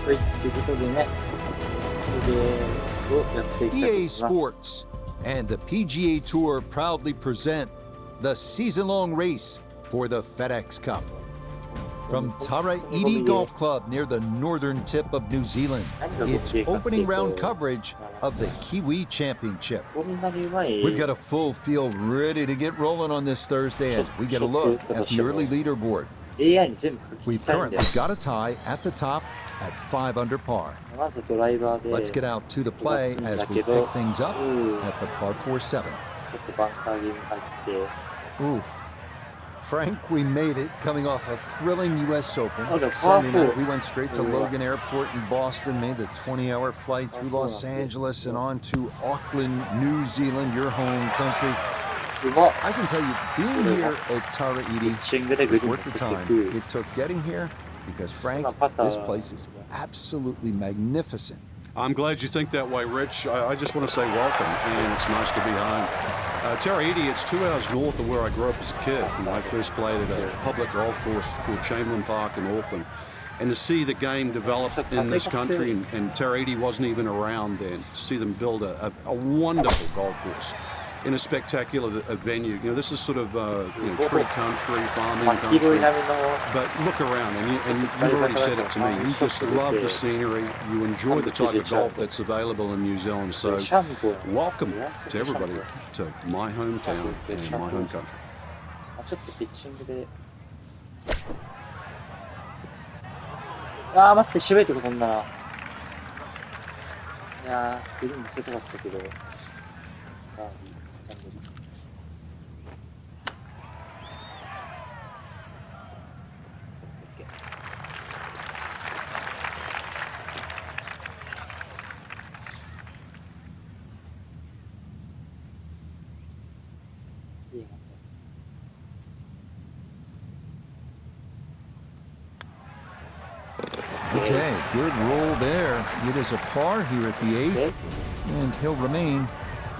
はい、ということでね、水泳をやっていきたいと思い EA ます。 Sports and the PGA Tour proudly present the season-long race for the FedEx Cup. From Taraiti Golf Club near the northern tip of New Zealand, it's opening round coverage of the Kiwi Championship. こんなにうまい We've got a full field ready to get rolling on this Thursday as we get a look at the early leaderboard. AI に全部書き We've たいんで、 currently got a tie at the top at 5 under par. まずドライバーで Let's get out to the play as we pick things up at the par 4-7. ちょっとバンカー気味に入って、 Oof. Frank, we made it coming off a thrilling U.S. Open. Oh, the Sunday powerful. night, we went straight to Logan Airport in Boston, made the 20-hour flight through Los Angeles and on to Auckland, New Zealand, your home country. うまっ。 I can tell you, being here at Taraiti シングでグ was リーン worth に the 設 time 計 it took getting here because, Frank, this place is absolutely magnificent. I'm glad you think that way, Rich. I just want to say welcome, and it's nice to be home. Taraiti, it's 2 hours north of where I grew up as a kid. And I first played at a public golf course called Chamberlain Park in Auckland. And to see the game develop in this country, and Taraiti wasn't even around then, to see them build a wonderful golf course in a spectacular venue. You know, this is sort of tree country, farming 黄 country. 色い波の But look around, and you've already said it to me. You just love the scenery. You enjoy the type of golf that's available in New Zealand. So シャンプー welcome to everybody to my hometown and my home country. ちょっとピッチングで、あー待って、渋いとこ飛んだな。いやー、グリーン見せたかったけど、あーいいね。 Okay, good roll there. It is a par here at the 8th, and he'll remain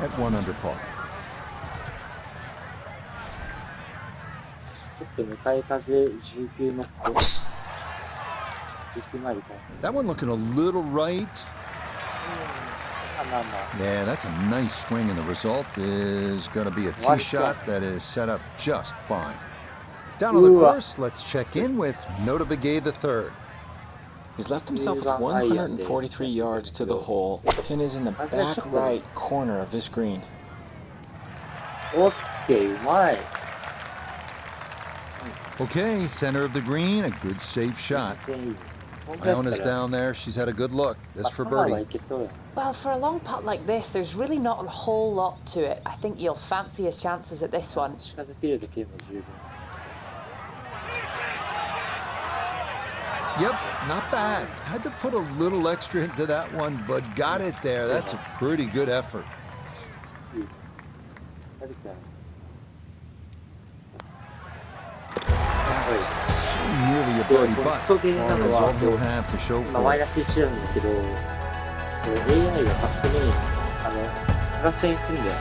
at 1 under par. ちょっと向かい風19ノット。19マイルか。 That one looking a little right. まあまあまあ。 Yeah, that's a nice swing, and the result is going to be a tee shot that is set up just fine. Down on the course, let's check in with Nota Begay III. He's left himself with 143 yards to the hole. Pin is in the back right corner of this green. オッケー、うまい。 Okay, center of the green, a good safe shot. 全然いい。 Iona's down there. She's had a good look. This for 頭は birdie. いけそうや。 Well, for a long putt like this, there's really not a whole lot to it. I think you'll fancy his chances at this one. 近づけるだけでも十分。 Yep, not bad. Had to put a little extra into that one, but got it there. That's a pretty good effort. 誰か That's nearly a birdie, but far is all he'll have to show 今 for マイ it. ナス1なんだけど、AI が勝手にプラスにするんだよ。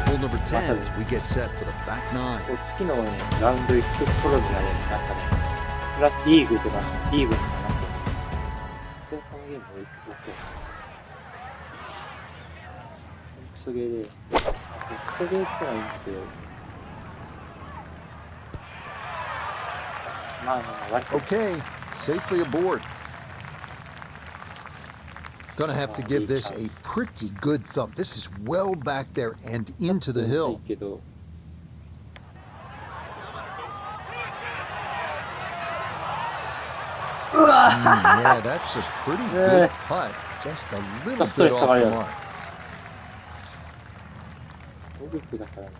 Hole number 10 as we get set for the back 9. こう次のね、ラウンド行く頃にはね、なんかね、プラスイーグルとか、イーブンとかなって、そういうこのゲームを行くと、クソゲーで、クソゲーってのはいいんだけど、まあまあ、割と Okay, safely aboard. Gonna have to give this a pretty good thump. This is well back there and into the い hill. いけど、 Yeah, that's a pretty good putt. Just a little bit off the mark. ゴルフだからね。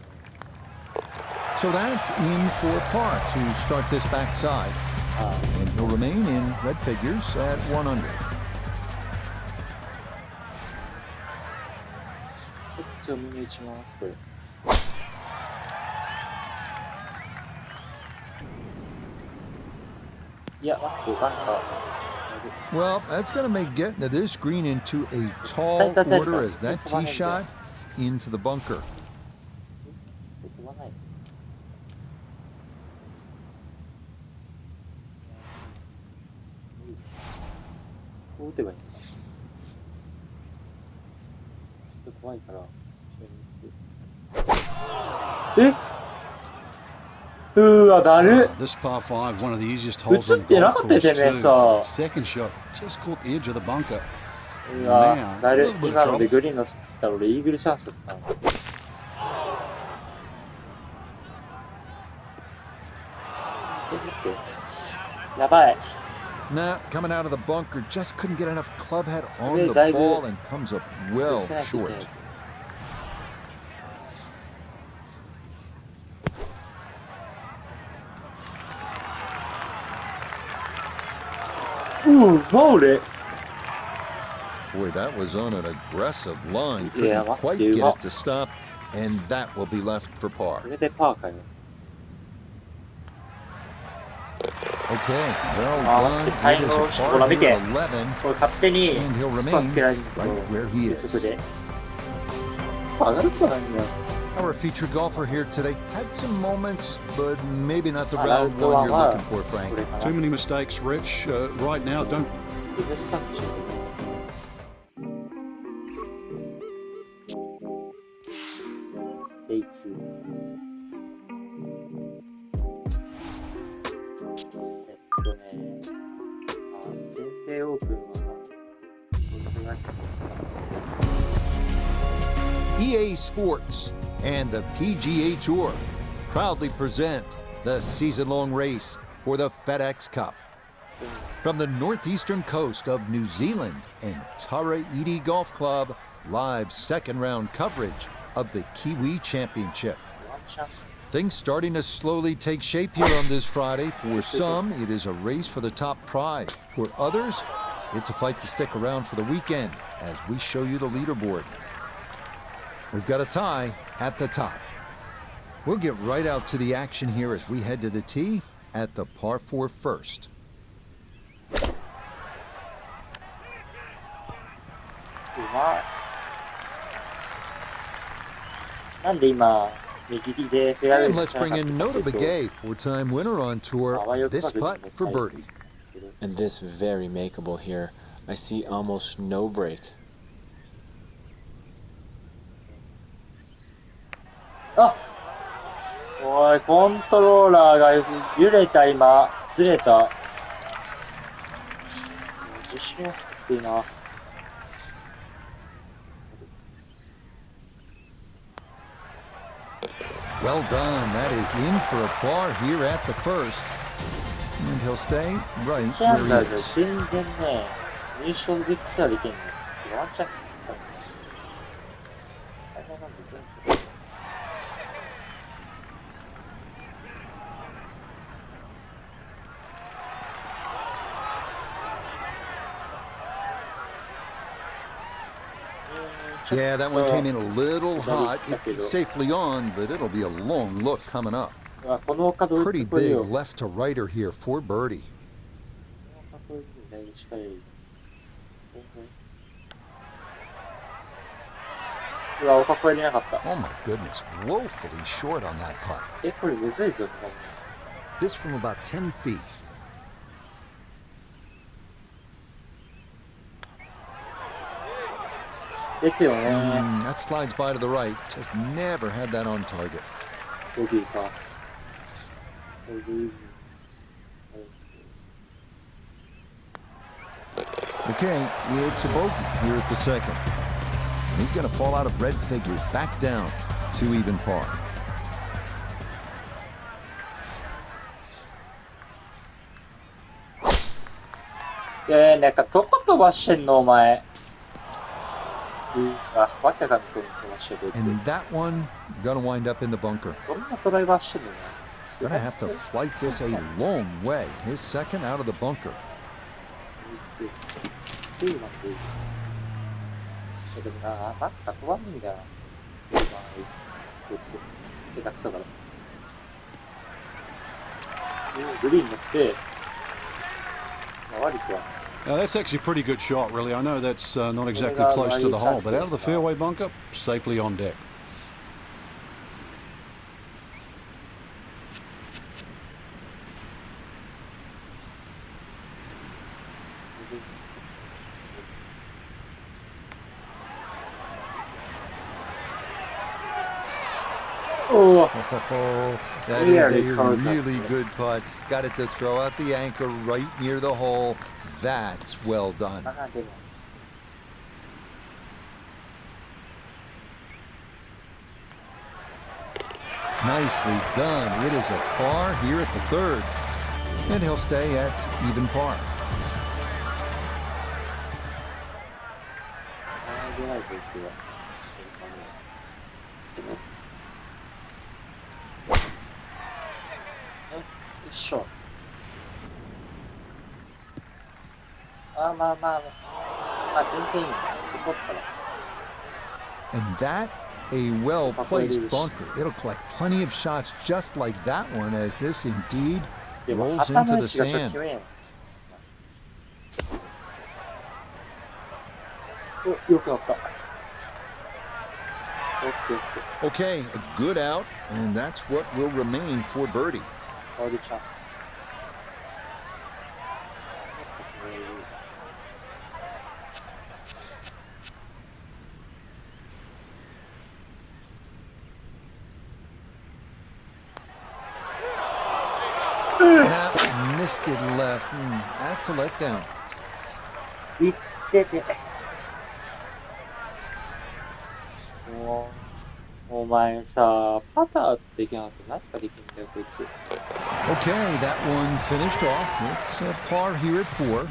So that's in for par to start this backside. And he'll remain in red figures at 1 under. こっちを見に打ちます、これ。いや、待って、バンカー。 Well, that's going to make getting to this green into a tall order as that tee shot into the bunker. 飛ばない。こう打てばいいのかな。ちょっと怖いから、えうーわ、だるっ This par 5, one of the easiest holes 映 on っ the てな golf かったよ course てめえ too. さ。 Second shot just caught the edge of the bunker. うわ、 Now, だ a る little bit 今 of ので trouble. グリーン乗せたら俺イーグルチャンスだったの。待って。やばい。 Nah, coming out of the bunker, just couldn't get enough club head on Hey, the David. ball and comes up well 寄せなきゃいけない short. ですよ。Holy! Boy, that was on an aggressive line. Yeah, Couldn't quite dude. get it to stop, and that will be left for par. これでパーかよ。 Okay, well あ、 done. で、最 It is 後、 a ほら par 見 here て。 11. これ勝手に And he'll スパつけられるんだけ remain ど、 right where he 予 is. 測で。スパ上がることないんだよ。 Our featured golfer here today had some moments, but maybe not the あ、ラウ round ンド one 1 you're は looking for, こ Frank. れかな。 Too many mistakes, Rich. Right now, don't リベスサッチ。H2。全米オープンは、これが EA Sports and the PGA Tour proudly present the season-long race for the FedEx Cup. From the northeastern coast of New Zealand and Tara Iti Golf Club, live second-round coverage of the Kiwi Championship. ワンチャン。 Things starting to slowly take shape here on this Friday. For some, it is a race for the top prize. For others, it's a fight to stick around for the weekend as we show you the leaderboard. We've got a tie at the top. We'll get right out to the action here as we head to the tee at the par 4 first. うまい。なんで今、右でフェアウェイ And に let's しなか bring った in か Nota っていうと Begay, four-time winner on tour. This putt for birdie. And this very makeable here. I see almost no break. あ、おい、コントローラーが揺れた今、ずれた。自信を切っていいな。Well done. That is in for a par here at the first. And he'll stay right 1アン where ダ he ー is. で全然ね、優勝できそうはできんの。ワンチャンさ、大変なんだけど。Yeah, that one came in a little hot. It's safely on, but it'll be a long look coming up. この角打っ Pretty てこい big よ。 left to righter here for birdie. この角打ってしかり。うわ、おかっこ入れなかった。 Oh my goodness, woefully short on that putt. これむずいぞ、This from about 10 feet. ですよね。 That slides by to the right. Just never had that on target. ボギーか。ボギー。 Okay, it's a bogey here at the second. And he's going to fall out of red figures back down to even par. なんかどこ飛ばしてんのお前。あ、わけわかんないとこ飛ばしてるやつ。 And that one going to wind up in the bunker. どんなドライバーしてんの Going to have to flight this a long way. His second out of the bunker. でもな、なんか飛ばんねえんだよな。こいつ。下手くそだろ。グリーン乗って、悪くは。 That's actually a pretty good shot, really. I know that's not exactly close to the hole, but out of the fairway bunker, safely on deck. Oh, that is Really a close up. really good putt. Got it to throw out the anchor right near the hole. That's well done. ああ、でも。Nicely done. It is a par here at the third. And he'll stay at even par. ああ、出ないといけない。よいしょ。あ、まあまあ、まあ全然いいね。そこから。 And that, a well-placed bunker. It'll collect plenty of shots just like that one as this indeed でも rolls 旗 into の位 the 置がちょっと sand. 決めん。お、よくなった。オッケーオッケー。 Okay, a good out, and that's what will remain for birdie. バーディーチャンス。Now, missed it left. That's a letdown. いってて。もう、お前さ、パターってできなかったら何ができんだよ、こいつ。Okay, that one finished off. It's a par here at 4, and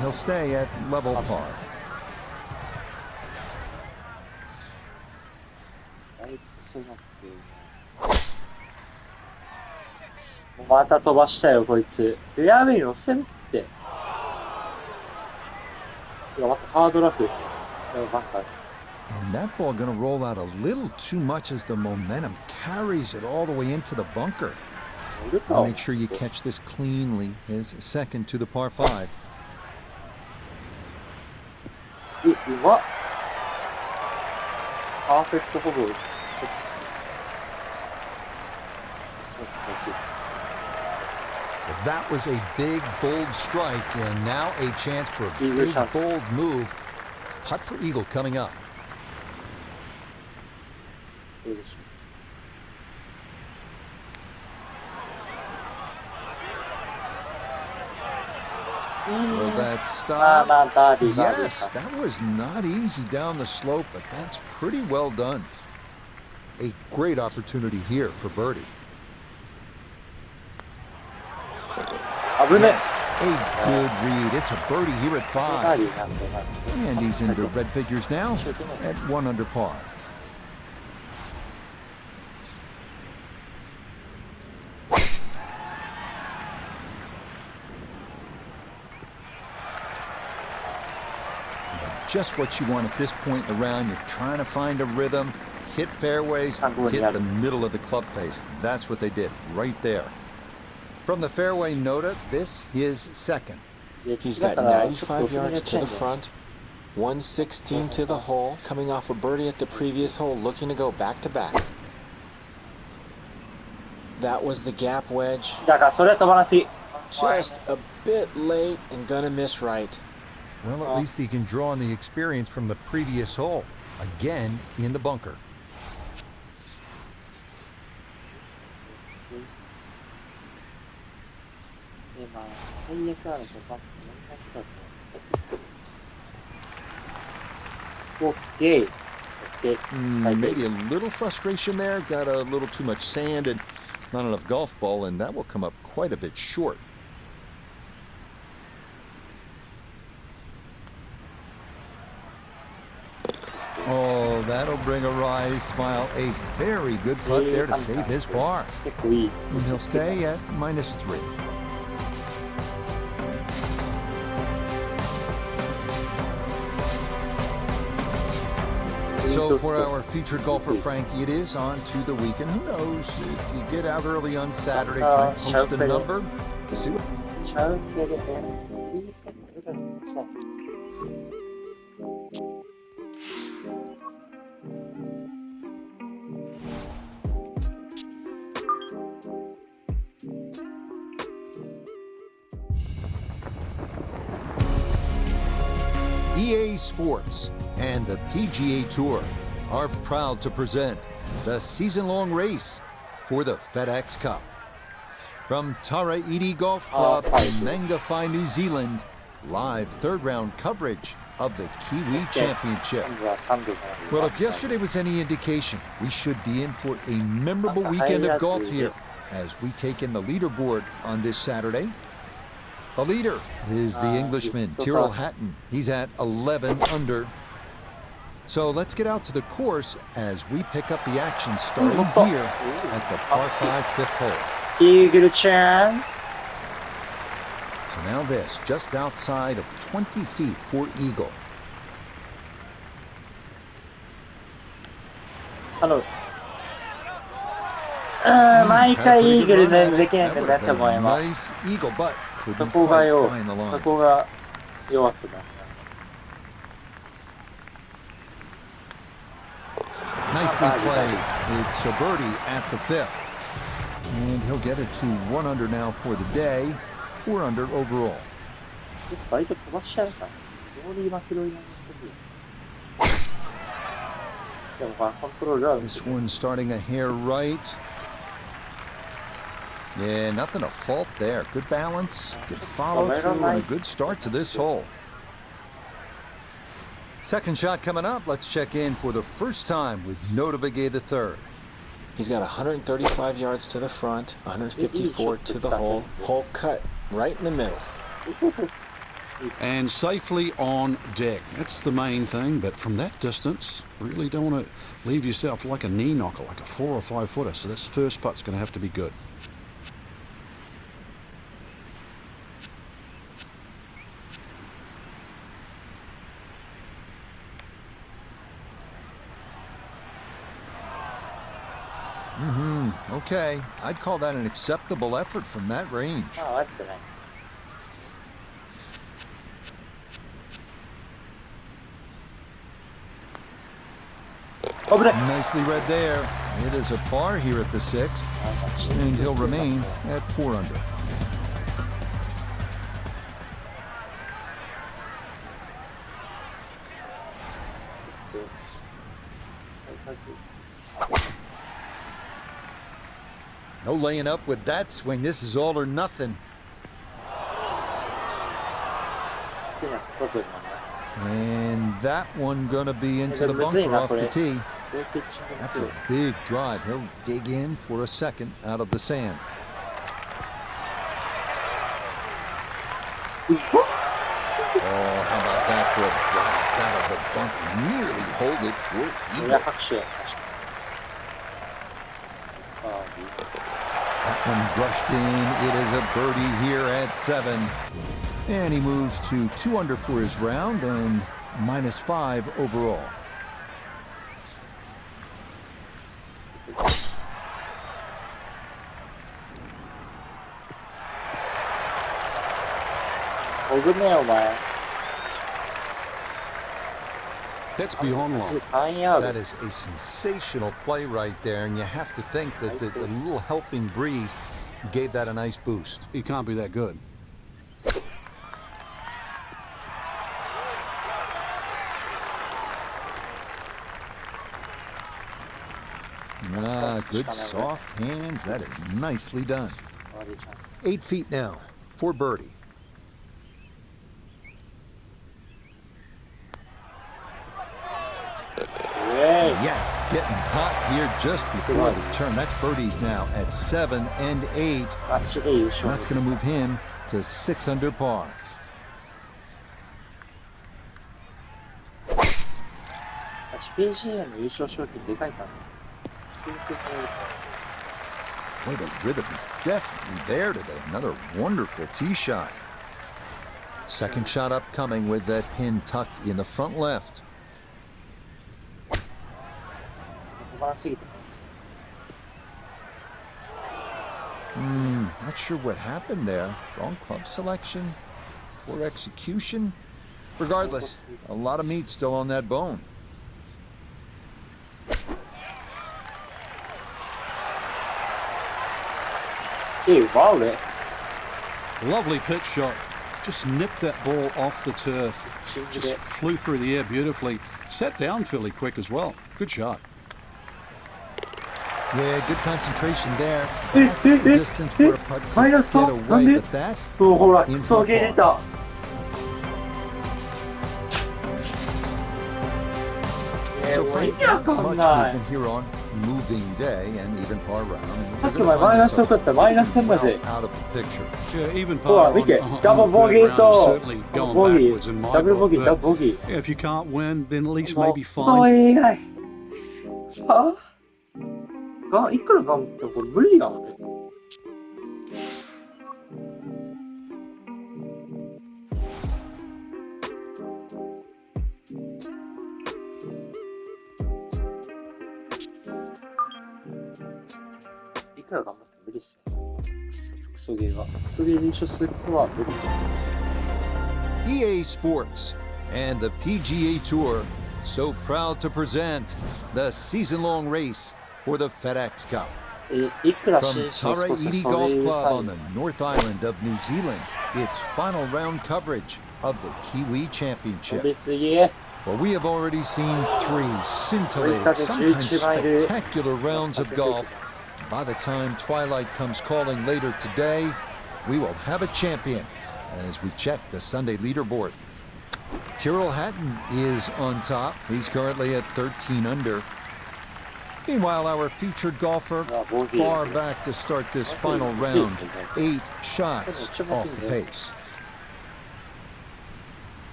he'll stay at level par. だいぶそうなってるね。もうまた飛ばしたよ、こいつ。フェアウェイ乗せんって。いや、またハードラフ。いや、バンカー。 And that ball going to roll out a little too much as the momentum carries it all the way into the bunker. いるか I'll make sure you catch this cleanly as second to the par 5. うまっ。パーフェクトほぼ。That was a big, bold strike, and now a chance for a Eagle big, chance. bold move. Putt for eagle coming up. どうでしょ Will that う。まあ stop? まあ、バーディー、バーディ Yes, ーか。 that was not easy down the slope, but that's pretty well done. A great opportunity here for birdie. 危ね Yes, a good read. It's a birdie here at え。バー 5. ディーなんでな。 And he's into red figures now at 1 under par. Just what you want at this point in the round. You're trying to find a rhythm, hit fairways, hit the middle of the club face. That's what they did right there. From the fairway nota, this is second. He's got 95 yards to the front, 116 to the hole, coming off a birdie at the previous hole, looking to go back to back. That was the gap wedge. だからそれは飛ばなし。 Just a bit late and gonna miss right. Well, at least he can draw on the experience from the previous hole. Again, in the bunker. で、まあ、最悪なのか、バック何だったの。オッケー。オッケー。最低。 Maybe a little frustration there. Got a little too much sand and not enough golf ball, and that will come up quite a bit short. Oh, that'll bring a wry smile. A very good putt there to save his par. 結構いい。 And he'll stay at -3. So for our featured golfer, Frankie, it is on to the weekend. Who knows? If you get out early on Saturday, try and post a number. See what... ちゃうけどね。さ EA Sports and the PGA Tour are proud to present the season-long race for the FedEx Cup. From Tara Iti Golf Club in Mangawhai, New Zealand, live third-round coverage of the Kiwi Championship. Well, if yesterday was any indication, we should be in for a memorable weekend of golf here as we take in the leaderboard on this Saturday. The leader is the Englishman, Tyrrell Hatton. He's at 11 under. So let's get out to the course as we pick up the action starting here at the par 5 fifth hole. Eagle chance. So now this, just outside of 20 feet for eagle. 毎回イーグルでできないんだね、多分今。 Nice eagle, but そ couldn't こが quite find the line. そこが弱さだ。Nicely played. It's a birdie at the fifth. And he'll get it to 1 under now for the day. 4 under overall. 割と飛ばしちゃうから。ローリー・マキロイのでもまあコントロールは This one's starting a hair right. Yeah, nothing to fault there. Good balance, good follow through, and a good start to this hole. Second shot coming up. Let's check in for the first time with Nota Begay III. He's got 135 yards to the front, 154 to the hole. Hole cut right in the middle. And safely on deck. That's the main thing, but from that distance, really don't want to leave yourself like a knee knocker, like a 4 or 5 footer. So this first putt's going to have to be good. Okay, I'd call that an acceptable effort from that range. まあ悪くない。危ない。 Nicely read there. It is a par here at the sixth, and he'll remain at 4 under. No laying up with that swing. This is all or nothing. And that one gonna be into the bunker off the tee. After a big drive, he'll dig in for a second out of the sand. Oh, how about that for a blast out of the bunker? Nearly hold it for eagle. 拍手。 That one brushed in. It is a birdie here at 7. And he moves to 2 under for his round and -5 overall. That's beyond long. That is a sensational play right there, and you have to think that the little helping breeze gave that a nice boost. He can't be that good. Good soft hands. That is nicely done. 8 feet now for birdie. Yes, getting hot here just before the turn. That's birdies now at 7 and 8. And that's going to move him to 6 under par. PGA の優勝賞金でかいからね。Boy, the rhythm is definitely there today. Another wonderful tee shot. Second shot upcoming with that pin tucked in the front left. Not sure what happened there. Wrong club selection, poor execution. Regardless, a lot of meat still on that bone. Lovely pitch shot. Just nipped that ball off the turf. Just flew through the air beautifully. Sat down fairly quick as well. Good shot. Yeah, good concentration there. That's the distance where a putt could マイナス get なん away, で but that ほら、クソゲー出た。So もう Frank, 意味わ not かん much ない。 movement here on moving day and even par round. And さっ they're き gonna 前 find マイナスよか themselves った。マイナス10ま well で。 out of the picture. Yeah, even ほら、 par 見 on, て。 on ダブル the ボ third ギー round is と certainly going ボギ backwards in ー。 my ダブルボ book. ギー、ダブ But ルボギー。 yeah, if you can't win, then at least もう maybe クソ fine. 以外。いくらガンってこれ無理やん。いくら頑張っても無理っすね。クソゲーは。クソゲーで優勝するのは無理。EA Sports and the PGA Tour so proud to present the season-long race for the FedEx Cup. いくら From 新種のスポーツ Tara の Edie そういう Golf サ Club イ on the North Island of New Zealand, its final round coverage of the Kiwi 飛 Championship. びすぎ。 Well, we have already seen 3 scintillating, 追い風 sometimes 11マイル。 spectacular rounds of golf. By the time twilight comes calling later today, we will have a champion as we check the Sunday leaderboard. Tyrrell Hatton is on top. He's currently at 13 under. Meanwhile, our featured golfer far back to start this final round, 8 shots off the pace.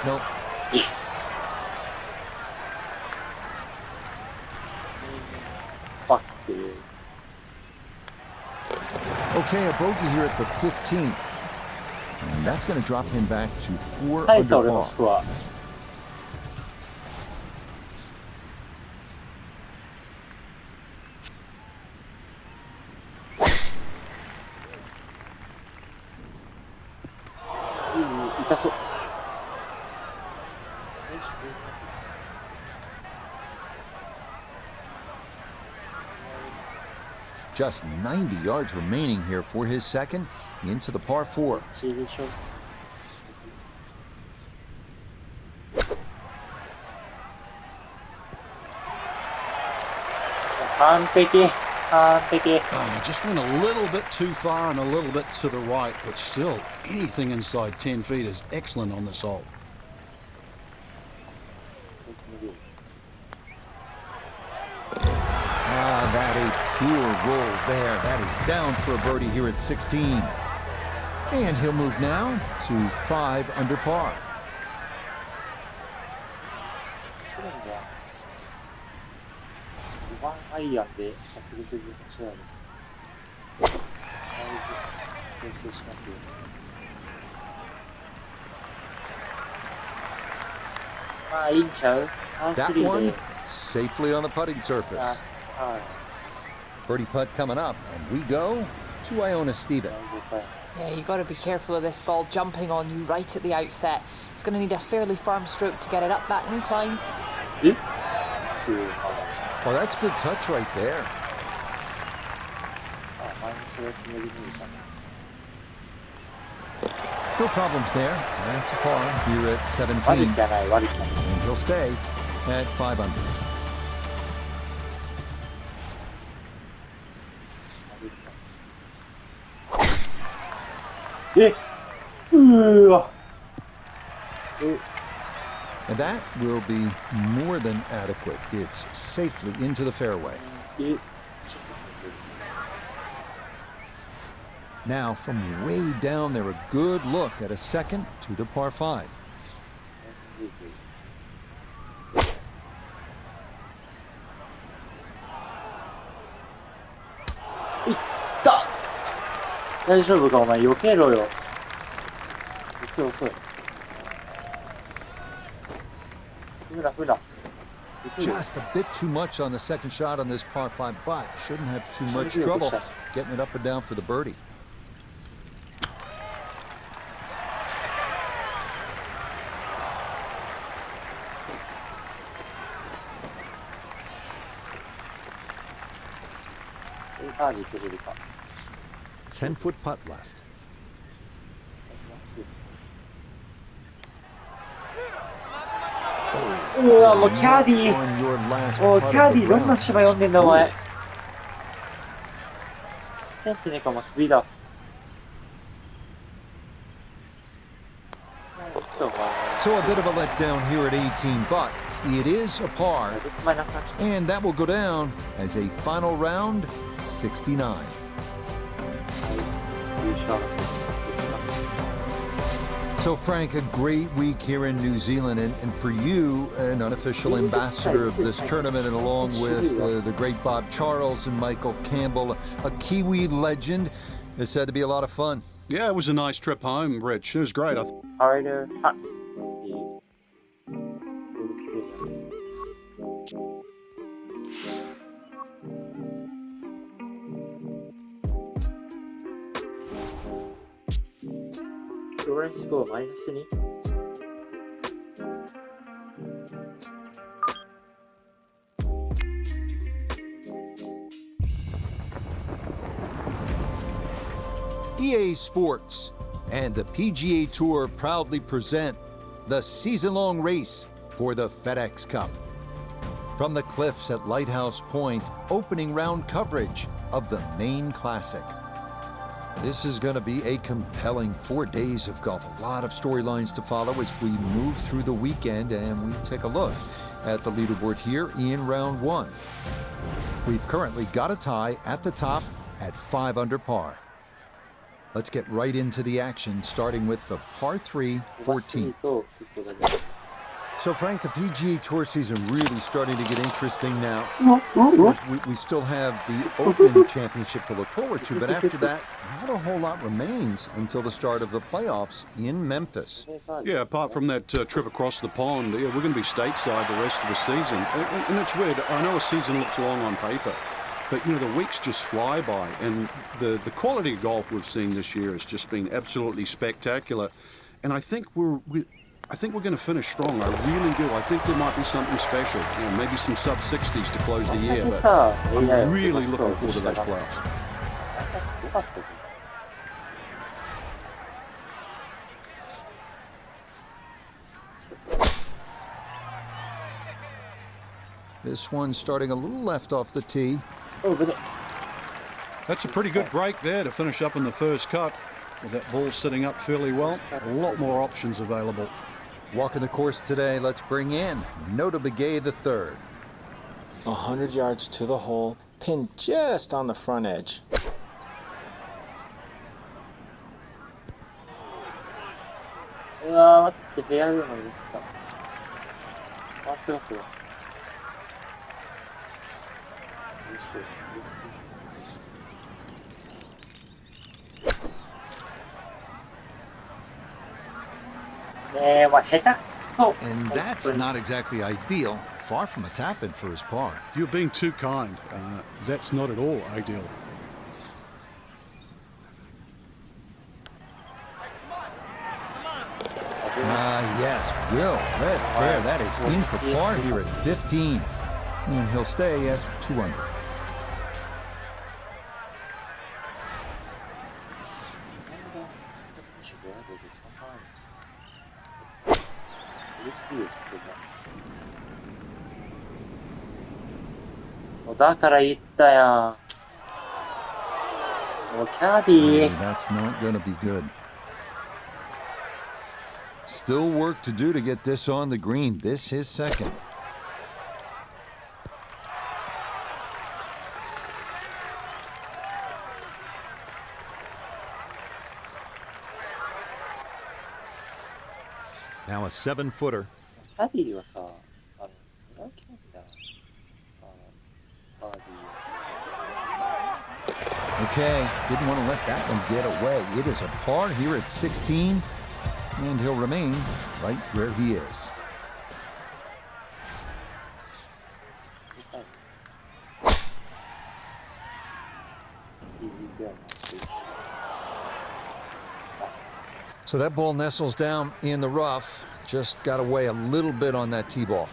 Nope. Fuck you. Okay, a bogey here at the 15th. And that's going to drop him back to 4 はい、そ under れの par. スコア。痛そう。最初 Just 90 yards remaining here for his second into the par 4. チームション。完璧。完璧。 Just went a little bit too far and a little bit to the right, but still, anything inside 10 feet is excellent on this hole. That a pure roll there. That is down for a birdie here at 16. And he'll move now to 5 under par. するんだ。5番アイアンで168ヤード。だいぶ訂正しなくていい。まあいいんちゃう？パー That 3 one で。 safely on the putting surface. はい。 Birdie putt coming up, and we go to Iona Steven. Yeah, you got to be careful of this ball jumping on you right at the outset. It's going to need a fairly firm stroke to get it up that incline. え？ Oh, that's good touch right there. あ、マイナスを決めるにいたね。 No problems there. That's a par here at 17. 悪くはない、悪くはない。 And he'll stay at 5 under. え？うーわ。And that will be more than adequate. It's safely into the fairway. え？ Now, from way down there, a good look at a second to the par 5. いった大丈夫かお前避けろよ遅い遅いふらふら Just a bit too much on the second shot on this par 5, but shouldn't have too much trouble getting it up and down for the birdie. Bogey 取れるか 10-foot putt left. うわ、もうキャーディー。 On your last もう putt キャー of デ the ィーどんな round. 芝読んでんだお前。センスねえかも、首だ。So a bit of a letdown here at 18, but it is a par, 実マイナス8。 and that will go down as a final round 69. 優勝争いできます。 So, Frank, a great week here in New Zealand, and for you, an unofficial ambassador of this tournament, and along with the great Bob Charles and Michael Campbell, a Kiwi legend. It's had to be a lot of fun. Yeah, it was a nice trip home, Rich. It was great. Harder. Scoring score minus 2. EA Sports and the PGA Tour proudly present the season-long race for the FedEx Cup. From the cliffs at Lighthouse Point, opening round coverage of the main classic. This is going to be a compelling 4 days of golf. A lot of storylines to follow as we move through the weekend, and we take a look at the leaderboard here in round 1. We've currently got a tie at the top at 5 under par. Let's get right into the action, starting with the par 3 14. So, Frank, the PGA Tour season really starting to get interesting now. Of course, we still have the Open Championship to look forward to, but after that, not a whole lot remains until the start of the playoffs in Memphis. Yeah, apart from that trip across the pond, yeah, we're going to be stateside the rest of the season. And it's weird. I know a season looks long on paper, but, you know, the weeks just fly by. And the quality of golf we've seen this year has just been absolutely spectacular. And I think we're going to finish strong. I really do. I think there might be something special. You know, maybe some sub-60s to close the year. But I'm really looking forward to those playoffs. This one starting a little left off the tee. That's a pretty good break there to finish up in the first cut. With that ball sitting up fairly well, a lot more options available. Walking the course today, let's bring in Nota Begay III. 100 yards to the hole, pinned just on the front edge. And that's not exactly ideal. Far from a tap-in for his par. You're being too kind. That's not at all ideal. Yes, Will. Right there. That is in for par here at 15. And he'll stay at 2 under. That's not going to be good. Still work to do to get this on the green. This his second. Now a 7-footer. Okay, didn't want to let that one get away. It is a par here at 16, and he'll remain right where he is. So that ball nestles down in the rough. Just got away a little bit on that tee ball.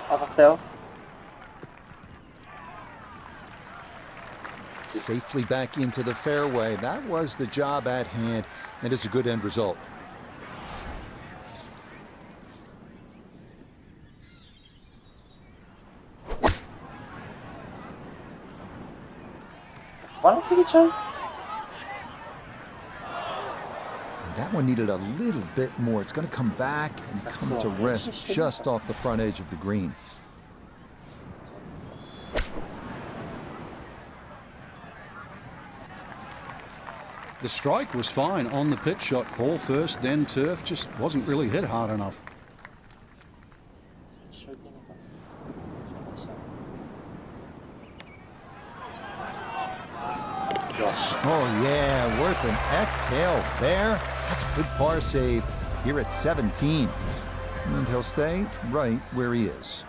当たったよ。 Safely back into the fairway. That was the job at hand, and it's a good end result. And That one needed a little bit more. It's going to come back and come to rest just off the front edge of the green. The strike was fine on the pitch shot. Ball first, then turf. Just wasn't really hit hard enough. Oh, yeah, worth an exhale there. That's a good par save here at 17. And he'll stay right where he is.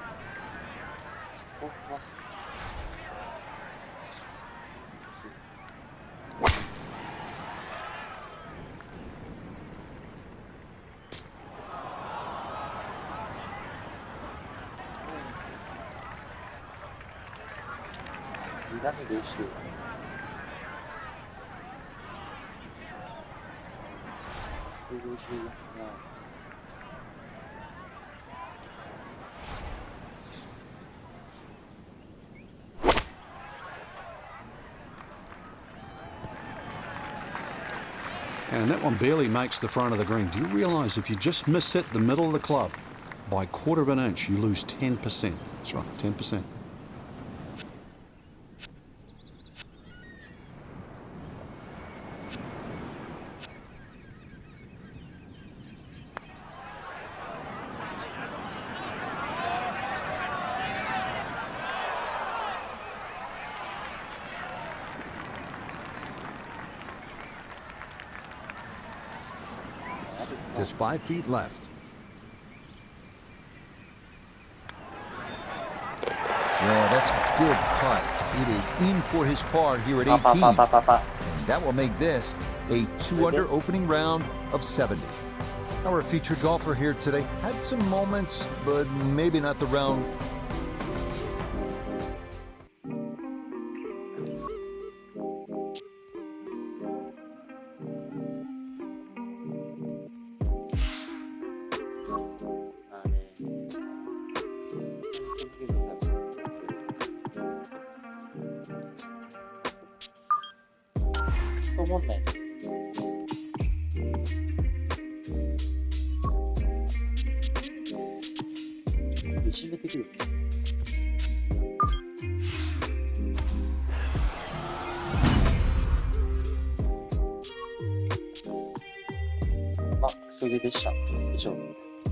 And that one barely makes the front of the green. Do you realize if you just miss hit the middle of the club by a quarter of an inch, you lose 10%? That's right, 10%. Just 5 feet left. Yeah, that's a good putt. It is in for his par here at 18. And that will make this a 2-under opening round of 70. Our featured golfer here today had some moments, but maybe not the round. Max でした。以上。